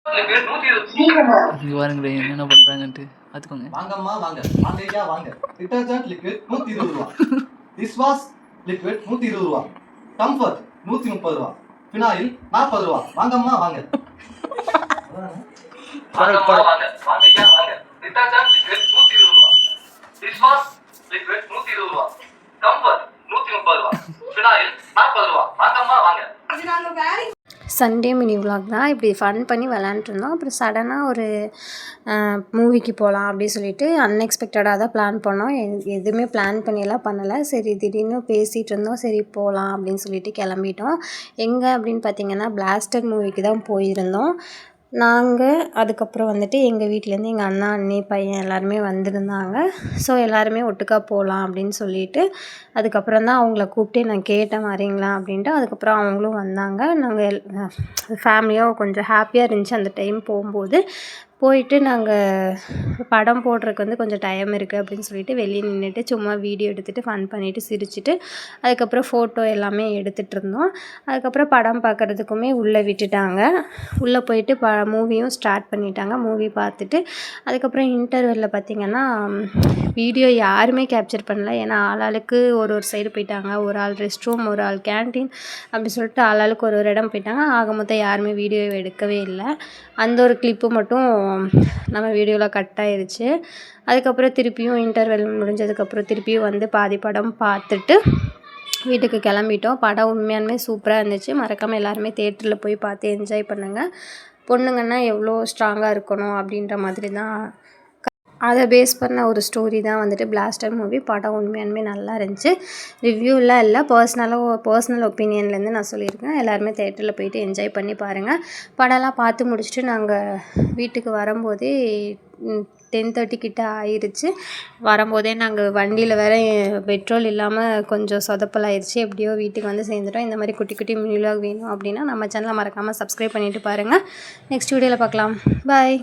இங்கே பாருங்களே என்னென்ன பண்ணுறாங்கன்ட்டு பார்த்துக்கோங்க. வாங்கம்மா வாங்க, வாங்கய்யா வாங்க. டிட்டர்ஜென்ட் லிக்விட் 120 ரூபா. டிஷ் வாஷ் லிக்விட் 120 ரூபா. கம்ஃபர்ட் 130 ரூபா. ஃபினாயில் 40 ரூபா. வாங்கம்மா வாங்க. வாங்கம்மா வாங்க, வாங்கய்யா வாங்க. டிட்டர்ஜென்ட் லிக்விட் 120 ரூபா. டிஷ் வாஷ் லிக்விட் 120 ரூபா. கம்ஃபர்ட் 130 ரூபா. ஃபினாயில் 40 ரூபா. வாங்கம்மா வாங்க. சண்டே மினி விலாக் தான். இப்படி ஃபன் பண்ணி விளாண்டுருந்தோம். அப்புறம் சடனாக ஒரு மூவிக்கு போகலாம் அப்படி சொல்லிட்டு அன்எக்ஸ்பெக்டடாக தான் பிளான் பண்ணோம். எதுவுமே பிளான் பண்ணியெல்லாம் பண்ணலை. சரி திடீர்னு பேசிகிட்டு இருந்தோம். சரி போகலாம் அப்படின்னு சொல்லிட்டு கிளம்பிட்டோம். எங்கே அப்படின்னு பார்த்தீங்கன்னா பிளாஸ்டர் மூவிக்கு தான் போயிருந்தோம். நாங்கள் அதுக்கப்புறம் வந்துட்டு எங்கள் வீட்டிலேருந்து எங்கள் அண்ணா அண்ணி பையன் எல்லாருமே வந்திருந்தாங்க. ஸோ எல்லாருமே ஒட்டுக்கா போகலாம் அப்படின்னு சொல்லிட்டு அதுக்கப்புறம் தான் அவங்கள கூப்பிட்டு நான் கேட்டேன் வரீங்களா அப்படின்ட்டு. அதுக்கப்புறம் அவங்களும் வந்தாங்க. நாங்கள் ஃபேமிலியாக கொஞ்சம் ஹாப்பியாக இருந்துச்சு அந்த டைம் போகும்போது. போயிட்டு நாங்கள் படம் போடுறதுக்கு வந்து கொஞ்சம் டைம் இருக்குது அப்படின்னு சொல்லிட்டு வெளியே நின்றுட்டு சும்மா வீடியோ எடுத்துகிட்டு ஃபன் பண்ணிவிட்டு சிரிச்சுட்டு அதுக்கப்புறம் ஃபோட்டோ எல்லாமே எடுத்துகிட்டு இருந்தோம். அதுக்கப்புறம் படம் பார்க்குறதுக்குமே உள்ளே விட்டுட்டாங்க. உள்ளே போயிட்டு மூவியும் ஸ்டார்ட் பண்ணிட்டாங்க. மூவி பார்த்துட்டு அதுக்கப்புறம் இன்டர்வெல்லில் பார்த்திங்கன்னா வீடியோ யாருமே கேப்சர் பண்ணல. ஏன்னா ஆளாளுக்கு ஒரு சைடு போயிட்டாங்க. ஒரு ஆள் ரெஸ்ட் ரூம், ஒரு ஆள் கேன்டீன் அப்படி சொல்லிட்டு ஆளாளுக்கு ஒரு இடம் போயிட்டாங்க. ஆக மொத்தம் யாருமே வீடியோ எடுக்கவே இல்லை. அந்த ஒரு கிளிப்பு மட்டும் நம்ம வீடியோவில் கட் ஆயிடுச்சு. அதுக்கப்புறம் திருப்பியும் இன்டர்வெல் முடிஞ்சதுக்கப்புறம் திருப்பியும் வந்து பாதி படம் பார்த்துட்டு வீட்டுக்கு கிளம்பிட்டோம். படம் உண்மையாலுமே சூப்பராக இருந்துச்சு. மறக்காமல் எல்லாருமே தேட்டரில் போய் பார்த்து என்ஜாய் பண்ணுங்கள். பொண்ணுங்கன்னா எவ்வளோ ஸ்ட்ராங்காக இருக்கணும் அப்படின்ற மாதிரி தான் அதை பேஸ் பண்ண ஒரு ஸ்டோரி தான் வந்துட்டு பிளாஸ்டர் மூவி. படம் உண்மையாலுமே நல்லா இருந்துச்சு. ரிவ்யூலாம் இல்லை, பர்சனல் ஒப்பீனியன்லேருந்து நான் சொல்லியிருக்கேன். எல்லாருமே தேட்டரில் போயிட்டு என்ஜாய் பண்ணி பாருங்கள். படம்லாம் பார்த்து முடிச்சுட்டு நாங்கள் வீட்டுக்கு வரும்போதே 10:30 கிட்ட ஆயிடுச்சு. வரும்போதே நாங்கள் வண்டியில் வேறு பெட்ரோல் இல்லாமல் கொஞ்சம் சொதப்பலாயிருச்சு. எப்படியோ வீட்டுக்கு வந்து சேர்ந்துட்டோம். இந்த மாதிரி குட்டி குட்டி மினி விலாக் வேணும் அப்படின்னா நம்ம சேனலை மறக்காமல் சப்ஸ்கிரைப் பண்ணிவிட்டு பாருங்கள். நெக்ஸ்ட் வீடியோவில் பார்க்கலாம். பாய்.